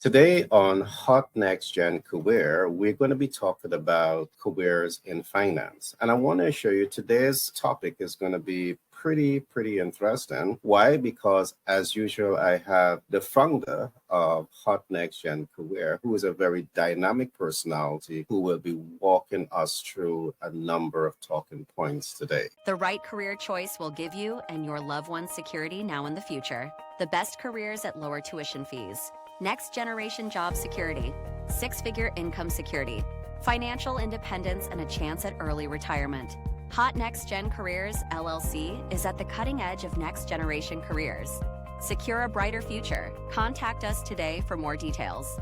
Today on Hot Next Gen Career, we're going to be talking about careers in finance. And I want to assure you today's topic is going to be pretty interesting. Why? Because as usual, I have the founder of Hot Next Gen Career, who is a very dynamic personality who will be walking us through a number of talking points today. The right career choice will give you and your loved ones security now and the future. The best careers at lower tuition fees. Next generation job security. Six-figure income security. Financial independence and a chance at early retirement. Hot Next Gen Careers, LLC, is at the cutting edge of next generation careers. Secure a brighter future. Contact us today for more details.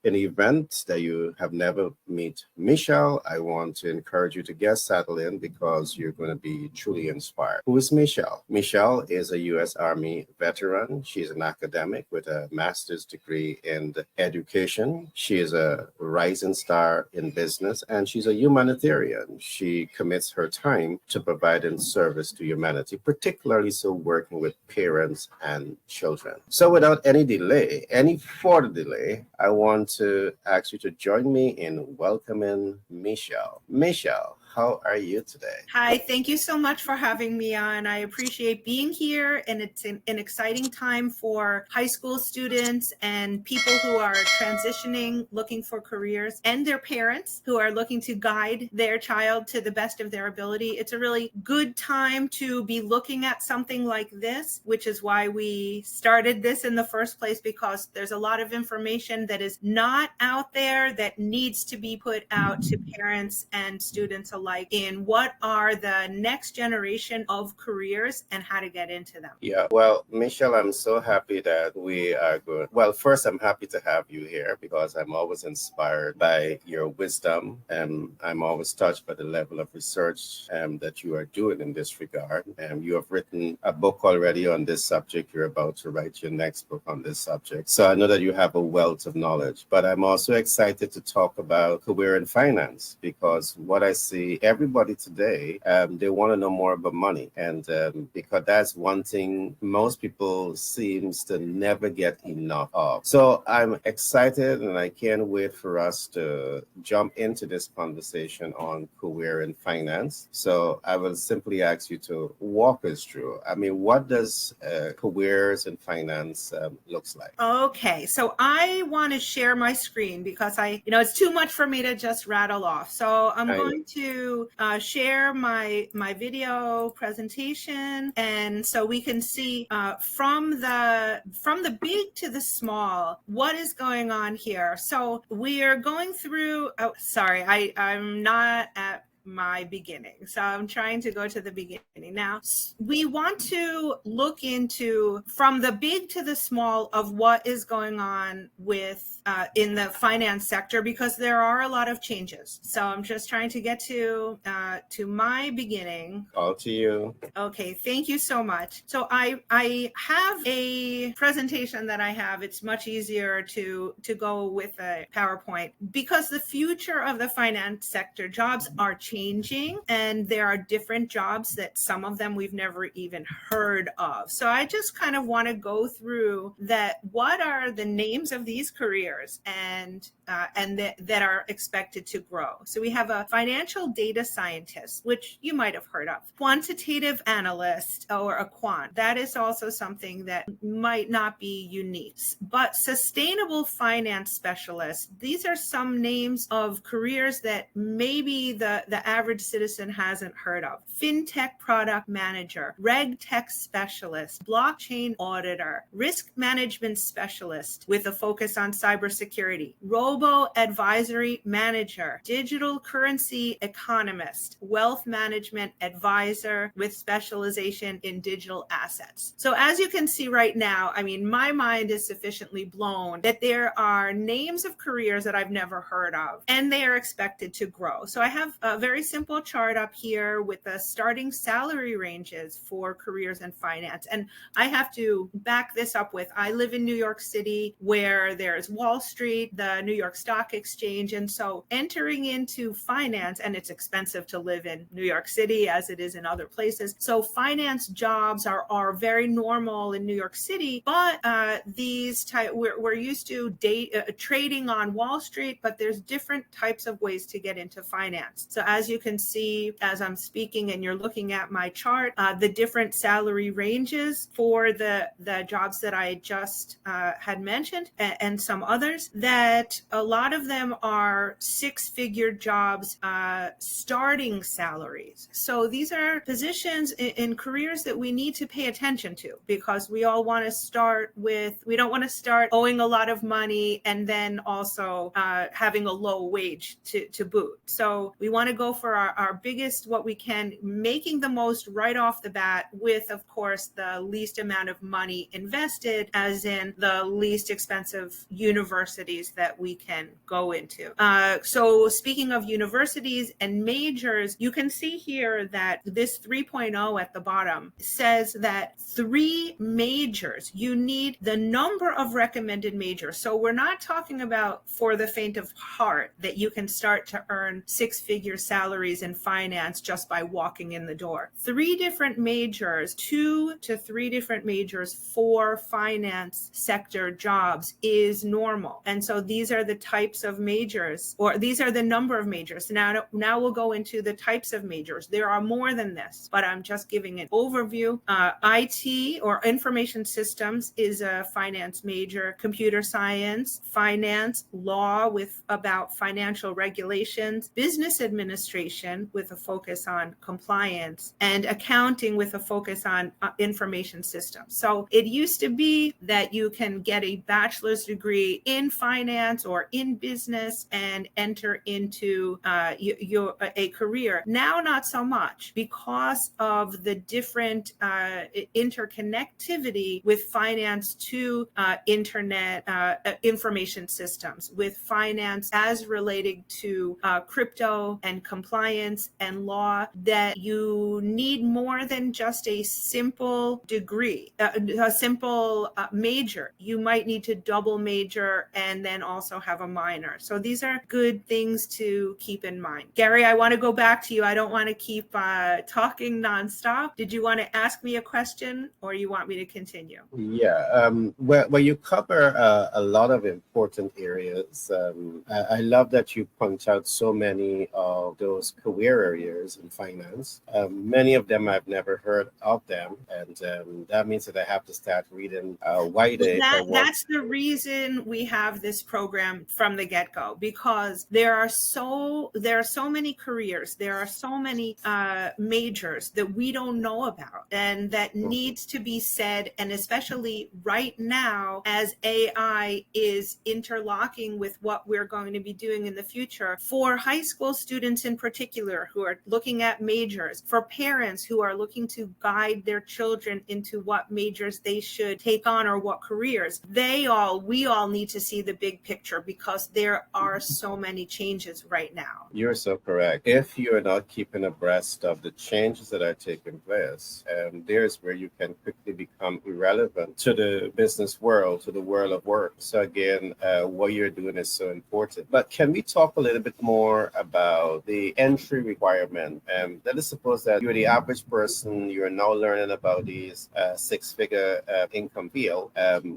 In the event that you have never met Michelle, I want to encourage you to get settled in because you're going to be truly inspired. Who is Michelle? Michelle is a U.S. Army veteran. She's an academic with a master's degree in education. She is a rising star in business, and she's a humanitarian. She commits her time to providing service to humanity, particularly so working with parents and children. So without any further delay, I want to ask you to join me in welcoming Michelle. Michelle, how are you today? Hi, thank you so much for having me on. I appreciate being here, and it's an exciting time for high school students and people who are transitioning, looking for careers, and their parents who are looking to guide their child to the best of their ability. It's a really good time to be looking at something like this, which is why we started this in the first place, because there's a lot of information that is not out there that needs to be put out to parents and students alike in what are the next generation of careers and how to get into them. Yeah, well, Michelle, I'm so happy that we are good. Well, first, I'm happy to have you here because I'm always inspired by your wisdom, and I'm always touched by the level of research that you are doing in this regard. And you have written a book already on this subject. You're about to write your next book on this subject. So I know that you have a wealth of knowledge, but I'm also excited to talk about career in finance because what I see everybody today, they want to know more about money. And because that's one thing most people seems to never get enough of. So I'm excited and I can't wait for us to jump into this conversation on career in finance. So I will simply ask you to walk us through. I mean, what does careers in finance looks like? Okay, so I want to share my screen because it's too much for me to just rattle off. So I'm going to share my video presentation, and so we can see from the big to the small what is going on here. So we are going through. Oh, sorry, I'm not at my beginning. So I'm trying to go to the beginning. Now, we want to look into from the big to the small of what is going on with in the finance sector, because there are a lot of changes. So I'm just trying to get to my beginning. All to you. Okay, thank you so much. So I have a presentation that I have. It's much easier to go with a PowerPoint because the future of the finance sector, jobs are changing, and there are different jobs that some of them we've never even heard of. So I just kind of want to go through that. What are the names of these careers and that are expected to grow? So we have a financial data scientist, which you might have heard of, quantitative analyst or a quant. That is also something that might not be unique, but sustainable finance specialist. These are some names of careers that maybe the average citizen hasn't heard of. Fintech product manager, reg tech specialist, blockchain auditor, risk management specialist with a focus on cybersecurity, robo advisory manager, digital currency economist, wealth management advisor with specialization in digital assets. So as you can see right now, I mean, my mind is sufficiently blown that there are names of careers that I've never heard of, and they are expected to grow. So I have a very very simple chart up here with the starting salary ranges for careers in finance. And I have to back this up with, I live in New York City, where there's Wall Street, the New York Stock Exchange. And so entering into finance, and it's expensive to live in New York City as it is in other places. So finance jobs are very normal in New York City, but we're used to trading on Wall Street, but there's different types of ways to get into finance. So as you can see, as I'm speaking and you're looking at my chart, the different salary ranges for the jobs that I just had mentioned, and some others, that a lot of them are six-figure jobs, starting salaries. So these are positions in careers that we need to pay attention to, because we all want to start with, we don't want to start owing a lot of money and then also having a low wage to boot. So we want to go for our biggest, what we can, making the most right off the bat with, of course, the least amount of money invested, as in the least expensive universities that we can go into. So speaking of universities and majors, you can see here that this 3.0 at the bottom says that 3 majors, you need the number of recommended majors. So we're not talking about for the faint of heart that you can start to earn six-figure salaries in finance just by walking in the door. 3 different majors, 2 to 3 different majors for finance sector jobs is normal. And so these are the types of majors, or these are the number of majors. Now we'll go into the types of majors. There are more than this, but I'm just giving an overview. IT, or information systems, is a finance major. Computer science, finance, law with about financial regulations, business administration with a focus on compliance, and accounting with a focus on information systems. So it used to be that you can get a bachelor's degree in finance or in business and enter into a career. Now, not so much, because of the different interconnectivity with finance to internet information systems, with finance as relating to crypto and compliance and law, that you need more than just a simple degree, a simple major. You might need to double major and then also have a minor. So these are good things to keep in mind. Gary, I want to go back to you. I don't want to keep talking nonstop. Did you want to ask me a question, or you want me to continue? Yeah, well, you cover a lot of important areas. I love that you point out so many of those career areas in finance. Many of them I've never heard of them, and that means that I have to start reading wider. That's the reason we have this program from the get-go, because there are so many careers, there are so many majors that we don't know about, and that needs to be said. And especially right now, as AI is interlocking with what we're going to be doing in the future, for high school students in particular who are looking at majors, for parents who are looking to guide their children into what majors they should take on or what careers, we all need to see the big picture, because there are so many changes right now. You're so correct. If you're not keeping abreast of the changes that are taking place, there's where you can quickly become irrelevant to the business world, to the world of work. So again, what you're doing is so important. But can we talk a little bit more about the entry requirement? Let us suppose that you're the average person, you're now learning about these six-figure income field.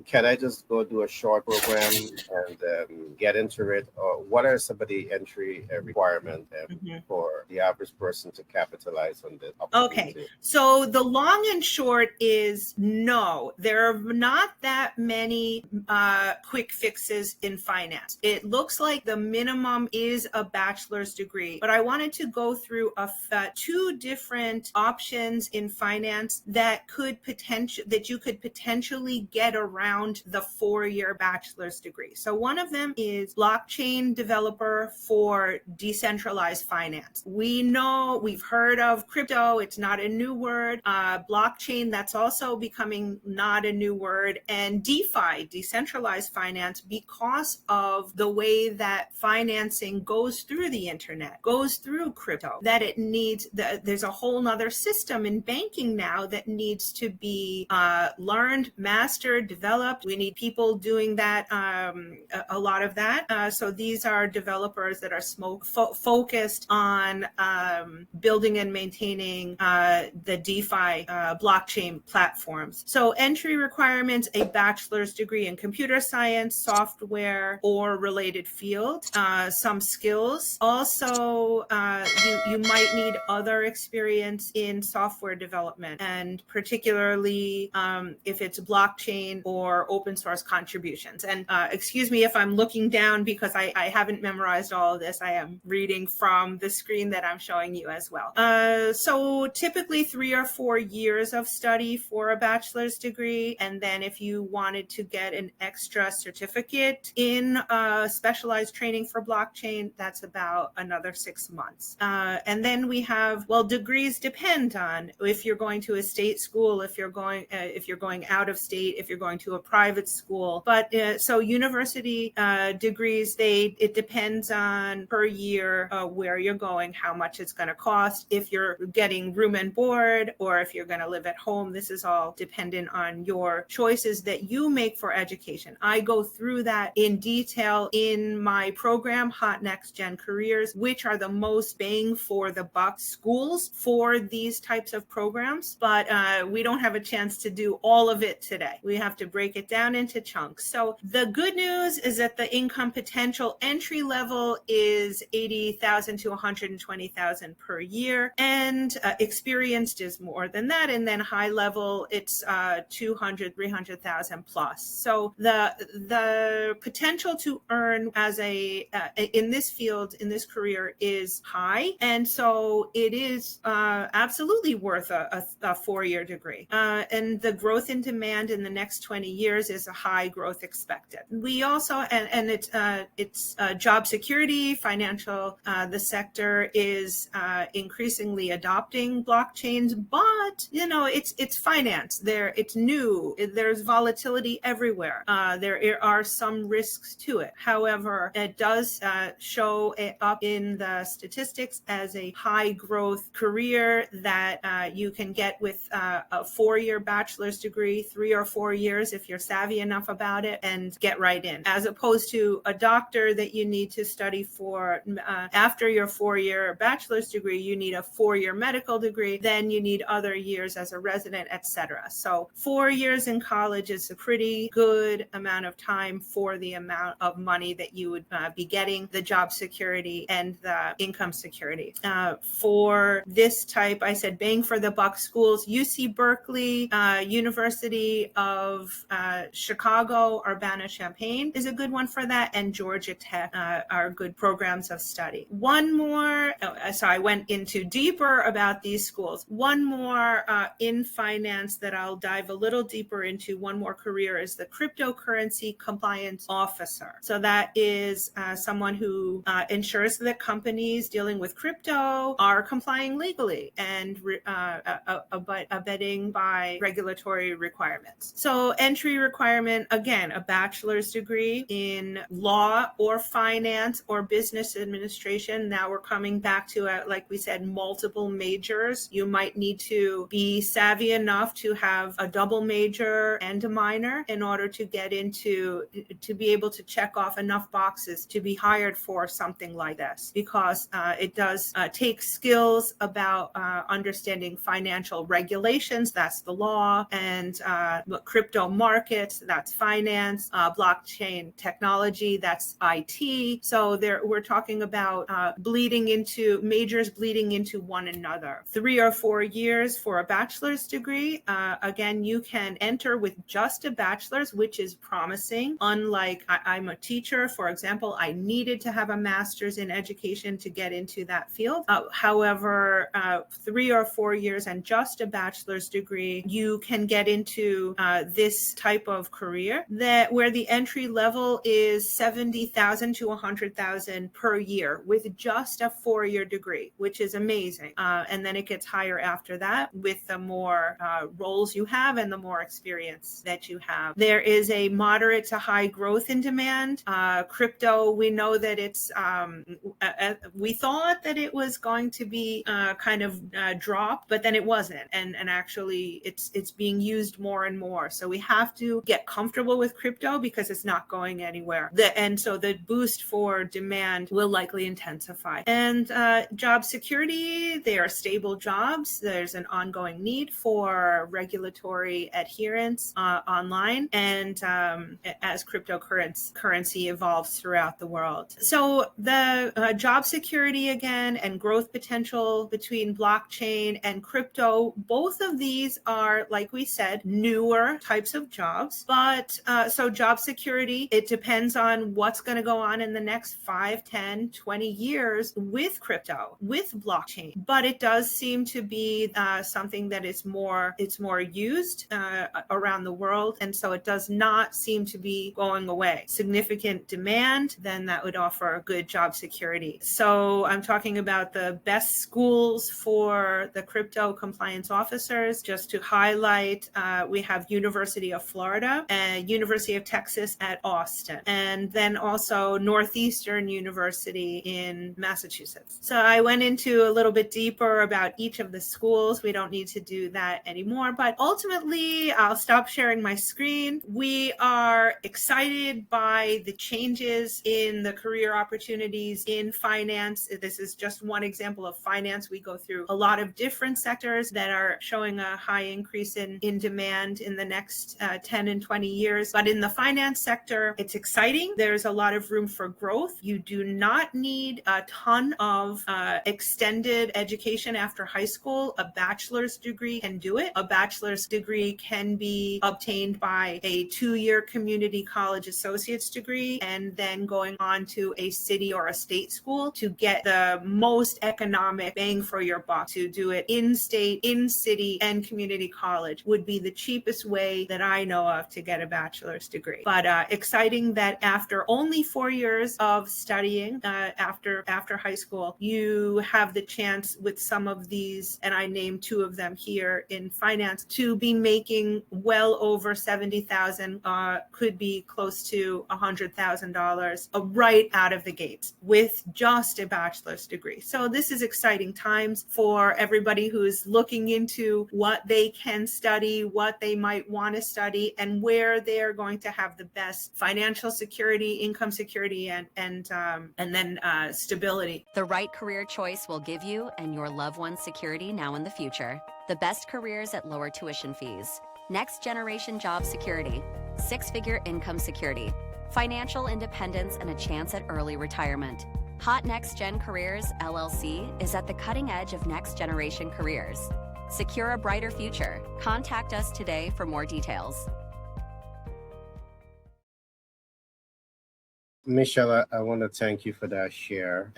Can I just go do a short program and get into it? Or what are some of the entry requirements for the average person to capitalize on this opportunity? Okay, so the long and short is no, there are not that many quick fixes in finance. It looks like the minimum is a bachelor's degree, but I wanted to go through 2 different options in finance that you could potentially get around the 4-year bachelor's degree. So one of them is blockchain developer for decentralized finance. We've heard of crypto, it's not a new word. Blockchain, that's also becoming not a new word. And DeFi, decentralized finance, because of the way that financing goes through the internet, goes goes through crypto, that it needs, there's a whole nother system in banking now that needs to be learned, mastered, developed. We need people doing that, a lot of that. So these are developers that are focused on building and maintaining the DeFi blockchain platforms. So entry requirements, a bachelor's degree in computer science, software, or related field. Some skills. Also, you might need other experience in software development, and particularly if it's blockchain or open source contributions. And excuse me if I'm looking down because I haven't memorized all of this. I am reading from the screen that I'm showing you as well. So typically 3 or 4 years of study for a bachelor's degree. And then if you wanted to get an extra certificate in specialized training for blockchain, that's about another 6 months. And then we have, well, degrees depend on if you're going to a state school, if you're going out of state, if you're going to a private school. But so university degrees, it depends on per year where you're going, how much it's going to cost, if you're getting room and board, or if you're going to live at home. This is all dependent on your choices that you make for education. I go through that in detail in my program, Hot Next Gen Careers, which are the most bang for the buck schools for these types of programs. But we don't have a chance to do all of it today. We have to break it down into chunks. So the good news is that the income potential entry level is $80,000 to $120,000 per year, and experienced is more than that. And then high level, it's $200,000, $300,000 plus. So the potential to earn as in this field, in this career, is high, and so it is absolutely worth a 4-year degree. And the growth in demand in the next 20 years is a high growth expected. We also, and it's job security, financial. The sector is increasingly adopting blockchains, but it's finance. It's new. There's volatility everywhere. There are some risks to it. However, it does show it up in the statistics as a high growth career that you can get with a 4-year bachelor's degree, 3 or 4 years if you're savvy enough about it, and get right in, as opposed to a doctor that you need to study for after your 4-year bachelor's degree. You need a 4-year medical degree, then you need other years as a resident, etc. So 4 years in college is a pretty good amount of time for the amount of money that you would be getting, the job security and the income security. For this type, I said bang for the buck schools, UC Berkeley, University of Chicago, Urbana-Champaign is a good one for that, and Georgia Tech are good programs of study. One more, so I went into deeper about these schools. One more in finance that I'll dive a little deeper into, one more career, is the cryptocurrency compliance officer. So that is someone who ensures that companies dealing with crypto are complying legally and abiding by regulatory requirements. So entry requirement, again, a bachelor's degree in law or finance or business administration. Now we're coming back to, like we said, multiple majors. You might need to be savvy enough to have a double major and a minor in order to get into, to be able to check off enough boxes to be hired for something like this, because it does take skills about understanding financial regulations, that's the law, and crypto markets, that's finance, blockchain technology, that's IT. So we're talking about majors bleeding into one another. 3 or 4 years for a bachelor's degree. Again, you can enter with just a bachelor's, which is promising. Unlike I'm a teacher, for example, I needed to have a master's in education to get into that field. However, 3 or 4 years and just a bachelor's degree, you can get into this type of career where the entry level is $70,000 to $100,000 per year with just a 4-year degree, which is amazing. And then it gets higher after that with the more roles you have and the more experience that you have. There is a moderate to high growth in demand. Crypto, we know that it's we thought that it was going to be kind of dropped, but then it wasn't. And actually it's being used more and more. So we have to get comfortable with crypto because it's not going anywhere. And so the boost for demand will likely intensify. And job security, they are stable jobs. There's an ongoing need for regulatory adherence online and as cryptocurrency evolves throughout the world. So the job security again and growth potential between blockchain and crypto, both of these are, like we said, newer types of jobs. But so job security, it depends on what's going to go on in the next 5, 10, 20 years with crypto, with blockchain. But it does seem to be something that is more used around the world. And so it does not seem to be going away. Significant demand, then that would offer good job security. So I'm talking about the best schools for the crypto compliance officers. Just to highlight, we have University of Florida and University of Texas at Austin, and then also Northeastern University in Massachusetts. So I went into a little bit deeper about each of the schools. We don't need to do that anymore, but ultimately I'll stop sharing my screen. We are excited by the changes in the career opportunities in finance. This is just one example of finance. We go through a lot of different sectors that are showing a high increase in demand in the next 10 and 20 years. But in the finance sector, it's exciting. There's a lot of room for growth. You do not need a ton of extended education after high school. A bachelor's degree can do it. A bachelor's degree can be obtained by a 2-year community college associate's degree and then going on to a city or a state school to get the most economic bang for your buck. To do it in state, in city, and community college would be the cheapest way that I know of to get a bachelor's degree. But exciting that after only 4 years of studying after high school, you have the chance with some of these, and I named 2 of them here in finance, to be making well over $70,000, could be close to $100,000 right out of the gates with just a bachelor's degree. So this is exciting times for everybody who's looking into what they can study, what they might want to study, and where they're going to have the best financial security, income security, and then stability. The right career choice will give you and your loved ones security now and the future. The best careers at lower tuition fees. Next generation job security. 6-figure income security. Financial independence and a chance at early retirement. Hot Next Gen Careers, LLC, is at the cutting edge of next generation careers. Secure a brighter future. Contact us today for more details. Michelle, I want to thank you for that share.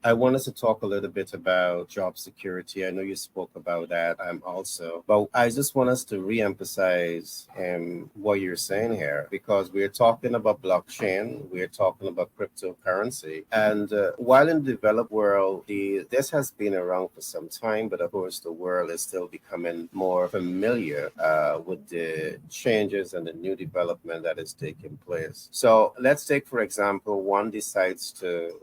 I wanted to talk a little bit about job security. I know you spoke about that also, but I just want us to reemphasize what you're saying here, because we're talking about blockchain, we're talking about cryptocurrency. And while in the developed world, this has been around for some time, but of course the world is still becoming more familiar with the changes and the new development that is taking place. So let's take, for example, one decides to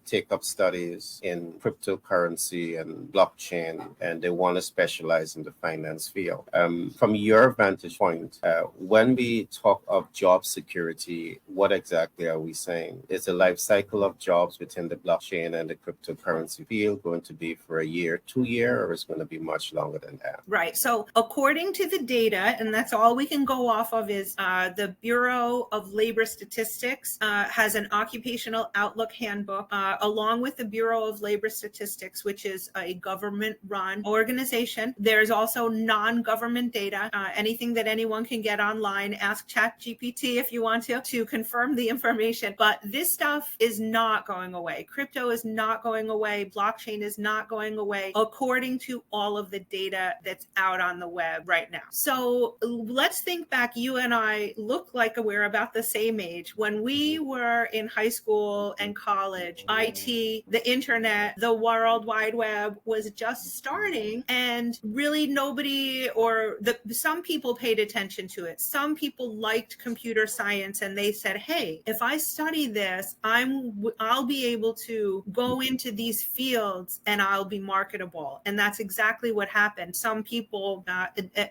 take up studies in cryptocurrency and blockchain, and they want to specialize in the finance field. From your vantage point, when we talk of job security, what exactly are we saying? Is the life cycle of jobs within the blockchain and the cryptocurrency field going to be for a year, 2 years, or is it going to be much longer than that? Right. So according to the data, and that's all we can go off of, is the Bureau of Labor Statistics has an occupational outlook handbook, along with the Bureau of Labor Statistics, which is a government-run organization. There's also non-government data, anything that anyone can get online. Ask ChatGPT if you want to confirm the information. But this stuff is not going away. Crypto is not going away. Blockchain is not going away, according to all of the data that's out on the web right now. So let's think back. You and I look like we're about the same age. When we were were in high school and college, IT, the internet, the World Wide Web was just starting, and really nobody, or some people paid attention to it. Some people liked computer science, and they said, hey, if I study this, I'll be able to go into these fields and I'll be marketable. And that's exactly what happened. Some people,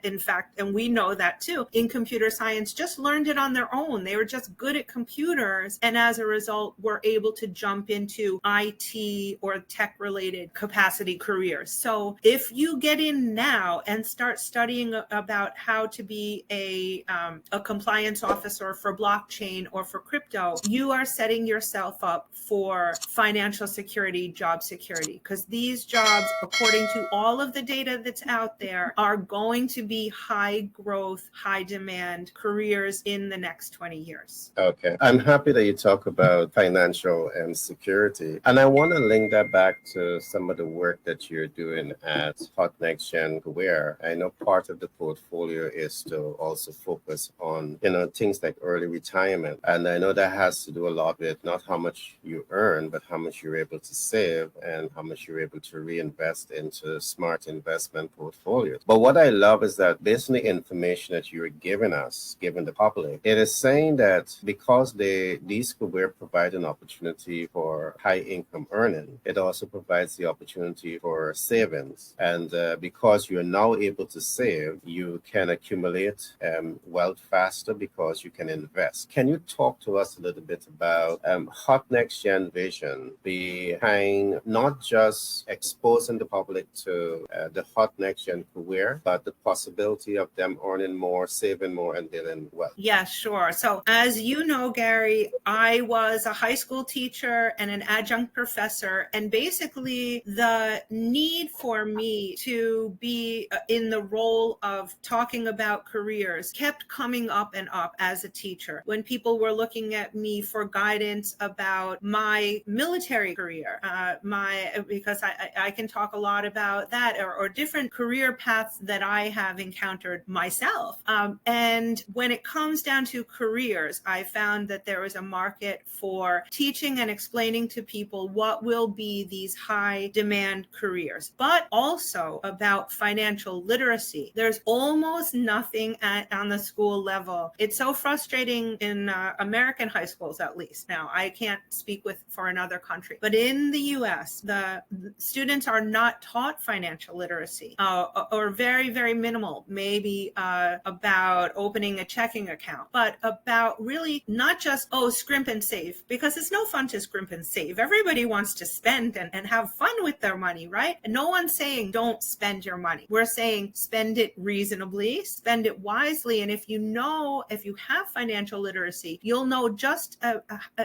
in fact, and we know that too, in computer science, just learned it on their own. They were just good at computers, and as a result were able to jump into IT or tech related capacity careers. So if you get in now and start studying about how to be a compliance officer for blockchain or for crypto, you are setting yourself up for financial security, job security, because these jobs, according to all of the data that's out there, are going to be high growth, high demand careers in the next 20 years. Okay. I'm happy that you talk about financial and security. And I want to link that back to some of the work that you're doing at Hot Next Gen Career. I know part of the portfolio is to also focus on, things like early retirement. And I know that has to do a lot with not how much you earn, but how much you're able to save and how much you're able to reinvest into smart investment portfolios. But what I love is that based on the information that you're giving us, giving the public, it is saying that because these careers provide an opportunity for high income earning, it also provides the opportunity for savings. And because you're now able to save, you can accumulate wealth faster because you can invest. Can you talk to us a little bit about Hot Next Gen vision behind not just exposing the public to the Hot Next Gen career, but the possibility of them earning more, saving more, and building wealth? Yeah, sure. So as you know, Gary, I was a high school teacher and an adjunct professor. And basically the need for me to be in the role of talking about careers kept coming up and up as a teacher. When people were looking at me for guidance about my military career, because I can talk a lot about that, or different career paths that I have encountered myself. And when it comes down to careers, I found that there is a market for teaching and explaining to people what will be these high demand careers, but also about financial literacy. There's almost nothing on the school level. It's so frustrating in American high schools, at least. Now, I can't speak for another country, but in the US, the students are not taught financial literacy, or very, very minimal, maybe about opening a checking account, but about really not just, scrimp and save, because it's no fun to scrimp and save. Everybody wants to spend and have fun with their money, right? And no one's saying don't spend your money. We're saying spend it reasonably, spend it wisely. And if you have financial literacy, you'll know just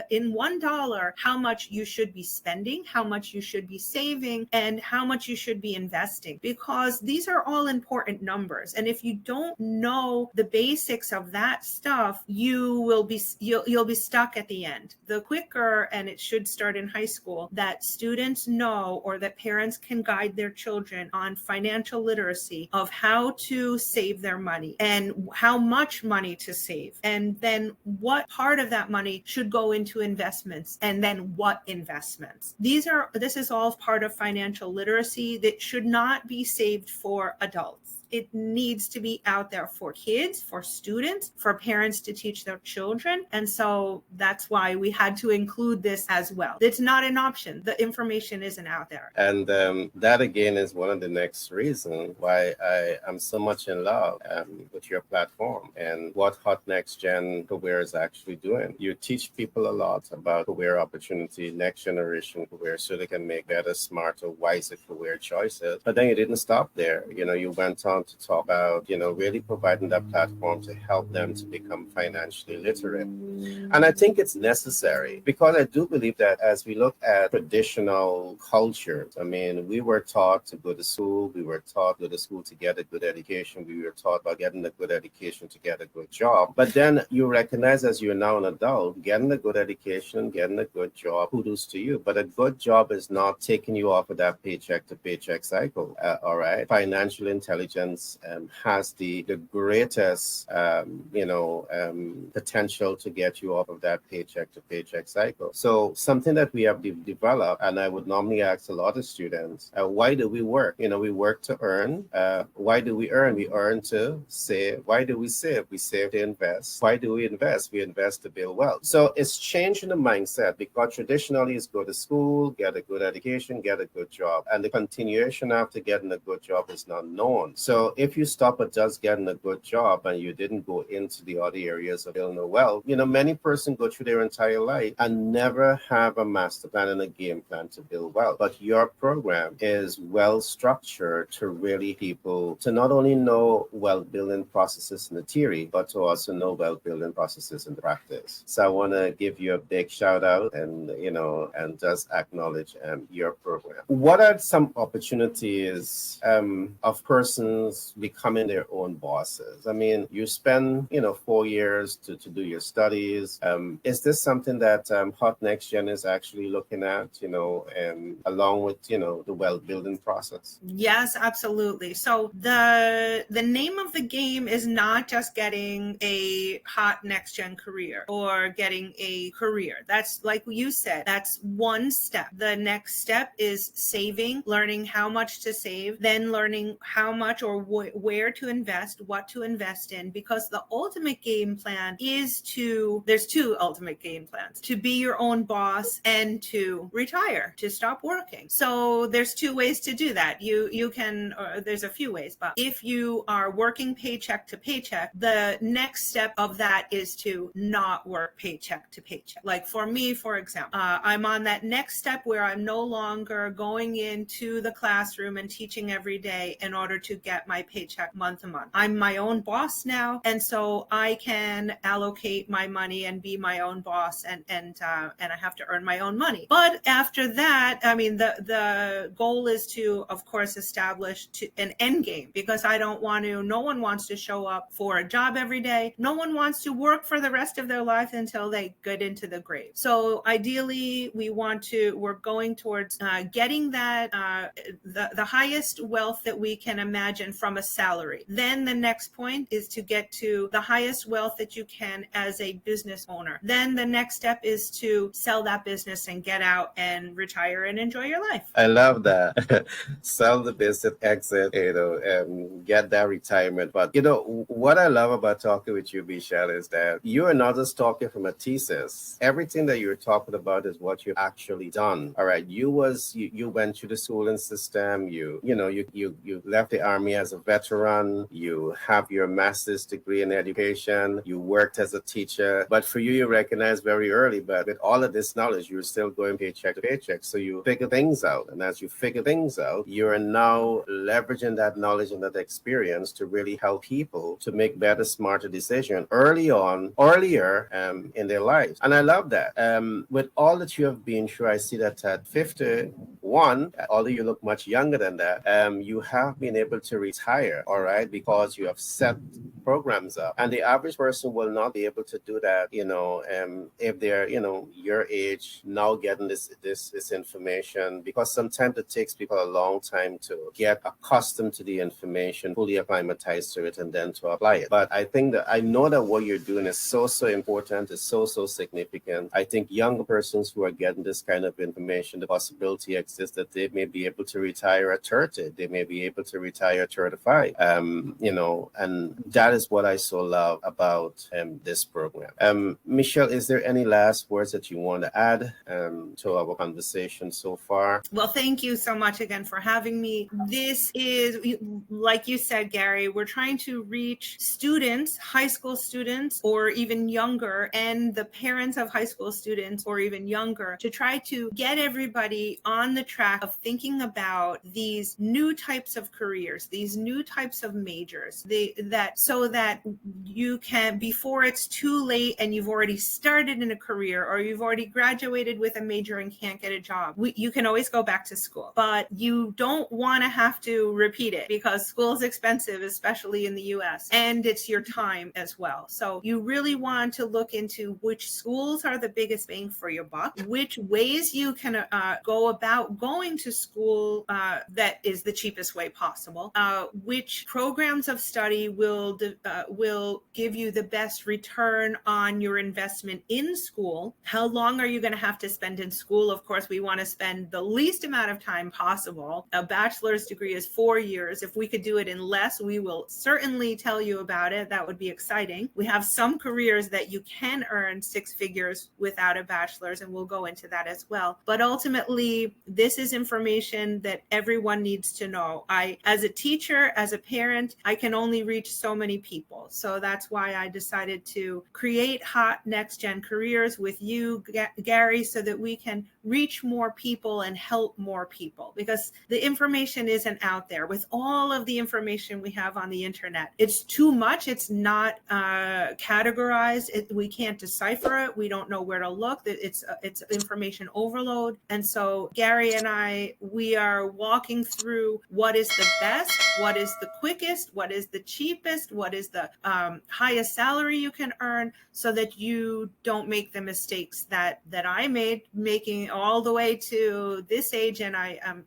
in $1 how much you should be spending, how much you should be saving, and how much you should be investing, because these are all important numbers. And if you don't know the basics of that stuff, you'll be stuck at the end. The quicker, and it should start in high school, that students know, or that parents can guide their children on financial literacy of how to save their money and how much money to save, and then what part of that money should go into investments, and then what investments. This is all part of financial literacy that should not be saved for adults. It needs to be out there for kids, for students, for parents to teach their children. And so that's why we had to include this as well. It's not an option. The information isn't out there. And that again is one of the next reasons why I am so much in love with your platform and what Hot Next Gen Career is actually doing. You teach people a lot about career opportunity, next generation career, so they can make better, smarter, wiser career choices. But then you didn't stop there. You went on to talk about, really providing that platform to help them to become financially literate. And I think it's necessary, because I do believe that as we look at traditional cultures, we were taught to go to school, we were taught to go to school to get a good education, we were taught about getting a good education to get a good job. But then you recognize, as you're now an adult, getting a good education, getting a good job, kudos to you. But a good job is not taking you off of that paycheck to paycheck cycle. All right. Financial intelligence students has the greatest, potential to get you off of that paycheck to paycheck cycle. So something that we have developed, and I would normally ask a lot of students, why do we work? We work to earn. Why do we earn? We earn to save. Why do we save? We save to invest. Why do we invest? We invest to build wealth. So it's changing the mindset, because traditionally it's go to school, get a good education, get a good job. And the continuation after getting a good job is not known. So if you stop at just getting a good job and you didn't go into the other areas of building wealth, many persons go through their entire life and never have a master plan and a game plan to build wealth. But your program is well structured to really people to not only know wealth building processes in the theory, but to also know wealth building processes in the practice. So I want to give you a big shout out and just acknowledge your program. What are some opportunities of persons becoming their own bosses? I mean, you spend 4 years to do your studies. Is this something that Hot Next Gen is actually looking at, along with the wealth building process? Yes, absolutely. So the name of the game is not just getting a hot next gen career or getting a career. That's, like you said, that's one step. The next step is saving, learning how much to save, then learning how much or where to invest, what to invest in, because the ultimate game plan is there's two ultimate game plans: to be your own boss and to retire, to stop working. So there's two ways to do that. You can, or there's a few ways, but if you are working paycheck to paycheck, the next step of that is to not work paycheck to paycheck. Like for me, for example, I'm on that next step where I'm no longer going into the classroom and teaching every day in order to get my paycheck month to month. I'm my own boss now, and so I can allocate my money and be my own boss, and I have to earn my own money. But after that, I mean, the goal is to, of course, establish an end game, because no one wants to show up for a job every day. No one wants to work for the rest of their life until they get into the grave. So ideally, we're going towards getting that the highest wealth that we can imagine from a salary. Then the next point is to get to the highest wealth that you can as a business owner. Then the next step is to sell that business and get out and retire and enjoy your life. I love that. Sell the business, exit, get that retirement. But what I love about talking with you, Michelle, is that you are not just talking from a thesis. Everything that you're talking about is what you've actually done. All right. You went through the schooling system. You left the army as a veteran. You have your master's degree in education. You worked as a teacher. But for you recognize very early, but with all of this knowledge, you're still going paycheck to paycheck. So you figure things out. And as you figure things out, you're now leveraging that knowledge and that experience to really help people to make better, smarter decisions earlier in their lives. And I love that. With all that you have been through, I see that at 51, although you look much younger than that, you have been able to retire, all right, because you have set programs up. And the average person will not be able to do that, if they're, your age, now getting this information, because sometimes it takes people a long time to get accustomed to the information, fully acclimatized to it, and then to apply it. But I know that what you're doing is so important, is so significant. I think younger persons who are getting this kind of information, the possibility exists that they may be able to retire at 30, they may be able to retire at 35, and that is what I so love about this program. Michelle, is there any last words that you want to add to our conversation so far? Well, thank you so much again for having me. This is, like you said, Gary, we're trying to reach students, high school students, or even younger, and the parents of high school students or even younger, to try to get everybody on the track of thinking about these new types of careers, these new types of majors, so that you can, before it's too late and you've already started in a career or you've already graduated with a major and can't get a job, you can always go back to school, but you don't want to have to repeat it, because school is expensive, especially in the US, and it's your time as well. So you really want to look into which schools are the biggest bang for your buck, which ways you can go about going to school that is the cheapest way possible, which programs of study will give you the best return on your investment in school. How long are you going to have to spend in school? Of course, we want to spend the least amount of time possible. A bachelor's degree is 4 years. If we could do it in less, we will certainly tell you about it. That would be exciting. We have some careers that you can earn 6 figures without a bachelor's, and we'll go into that as well. But ultimately, this is information that everyone needs to know. As a teacher, as a parent, I can only reach so many people. So that's why I decided to create Hot Next Gen Careers with you, Gary, so that we can reach more people and help more people, because the information isn't out there. With all of the information we have on the internet, it's too much. It's not categorized. We can't decipher it. We don't know where to look. It's information overload. And so Gary and I, we are walking through what is the best, what is the quickest, what is the cheapest, what is the highest salary you can earn, so that you don't make the mistakes that I made, making all the way to this age. And I am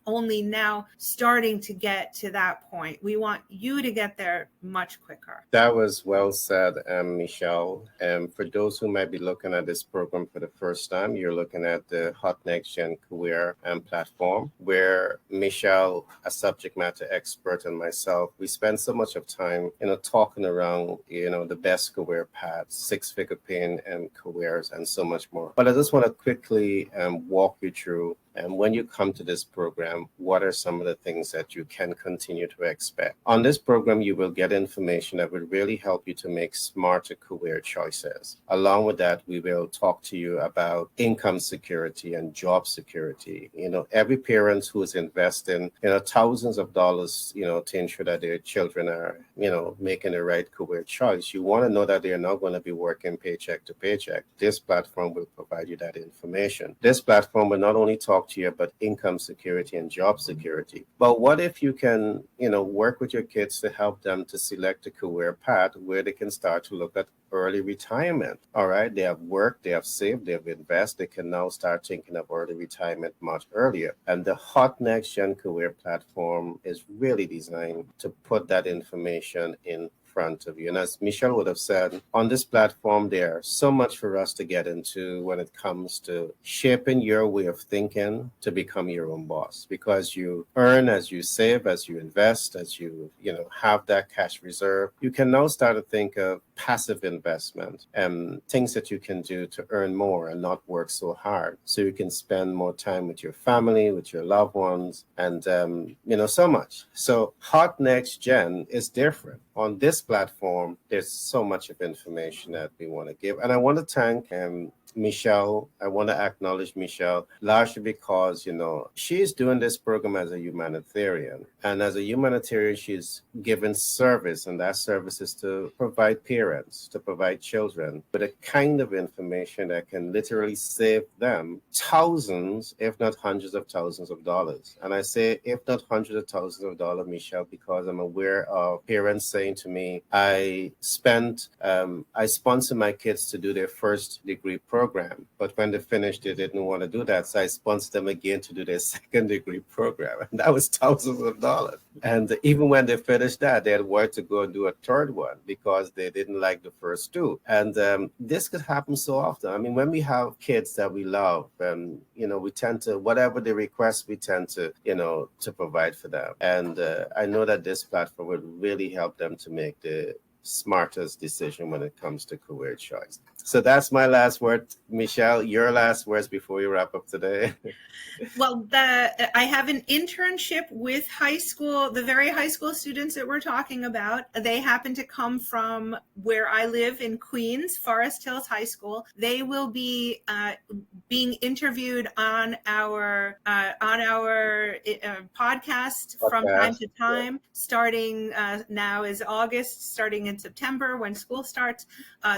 only now starting to get to that point. We want you to get there much quicker. That was well said, Michelle. And for those who might be looking at this program for the first time, you're looking at the Hot Next Gen Career platform, where Michelle, a subject matter expert, and myself, we spend so much of time, talking around, the best career paths, 6-figure paying careers, and so much more. But I just want to quickly walk you through, and when you come to this program, what are some of the things that you can continue to expect? On this program, you will get information that will really help you to make smarter career choices. Along with that, we will talk to you about income security and job security. Every parent who is investing, thousands of dollars, to ensure that their children are, making the right career choice, you want to know that they're not going to be working paycheck to paycheck. This platform will provide you that information. This platform will not only talk to you about income security and job security, but what if you can, work with your kids to help them to select a career path where they can start to look at early retirement. All right, they have worked, they have saved, they have invested, they can now start thinking of early retirement much earlier. And the Hot Next Gen Career platform is really designed to put that information in front of you. And as Michelle would have said, on this platform, there's so much for us to get into when it comes to shaping your way of thinking to become your own boss, because you earn as you save, as you invest, as you have that cash reserve. You can now start to think of passive investment and things that you can do to earn more and not work so hard, so you can spend more time with your family, with your loved ones, and so much. So Hot Next Gen is different. On this platform, there's so much of information that we want to give. And I want to thank Michelle. I want to acknowledge Michelle, largely because, she's doing this program as a humanitarian. And as a humanitarian, she's given service, and that service is to provide parents, to provide children with a kind of information that can literally save them thousands, if not hundreds of thousands of dollars. And I say, if not hundreds of thousands of dollars, Michelle, because I'm aware of parents saying to me, I sponsor my kids to do their first degree program, but when they finished, they didn't want to do that. So I sponsored them again to do their second degree program. And that was thousands of dollars. And even when they finished that, they had wanted to go and do a third one because they didn't like the first two. And this could happen so often. I mean, when we have kids that we love, we tend to, whatever they request, we tend to, to provide for them. And I know that this platform would really help them to make the smartest decision when it comes to career choice. So that's my last word. Michelle, your last words before we wrap up today. Well, I have an internship with the very high school students that we're talking about. They happen to come from where I live in Queens, Forest Hills High School. They will be being interviewed on our podcast from time to time. Starting now is August, starting in September when school starts.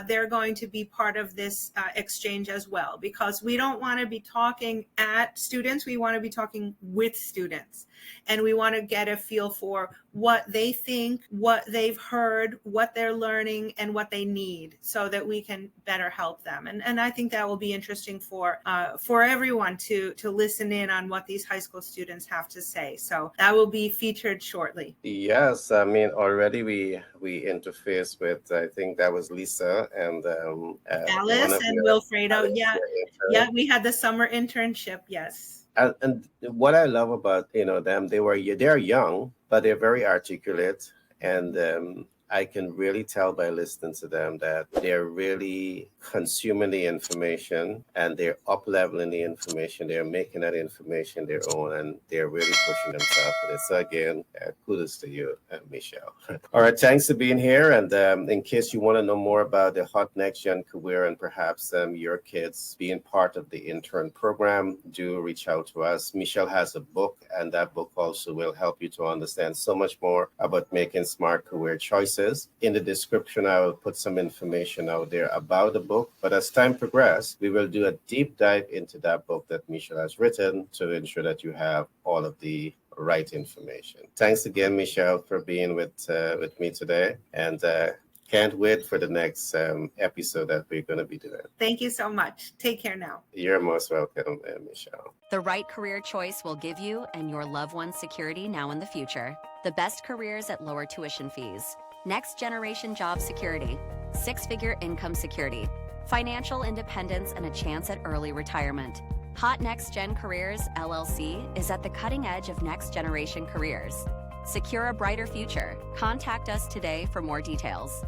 They're going to be part of this exchange as well, because we don't want to be talking at students. We want to be talking with students, and we want to get a feel for what they think, what they've heard, what they're learning, and what they need, so that we can better help them. And I think that will be interesting for everyone to listen in on what these high school students have to say. So that will be featured shortly. Yes, I mean already we interface with, I think that was Lisa and one Alice of and your Wilfredo, Alice, yeah, your yeah, intern. we had the summer internship, yes. And what I love about them, they're young, but they're very articulate, and I can really tell by listening to them that they're really consuming the information and they're up leveling the information. They're making that information their own, and they're really pushing themselves with it. So again, kudos to you, Michelle. All right, thanks for being here. And in case you want to know more about the Hot Next Gen career and perhaps your kids being part of the intern program, do reach out to us. Michelle has a book, and that book also will help you to understand so much more about making smart career choices. In the description, I will put some information out there about the book. But as time progresses, we will do a deep dive into that book that Michelle has written to ensure that you have all of the right information. Thanks again, Michelle, for being with me today. And can't wait for the next episode that we're going to be doing. Thank you so much. Take care now. You're most welcome, Michelle. The right career choice will give you and your loved ones security now and the future. The best careers at lower tuition fees. Next generation job security. Six-figure income security. Financial independence and a chance at early retirement. Hot Next Gen Careers, LLC, is at the cutting edge of next generation careers. Secure a brighter future. Contact us today for more details.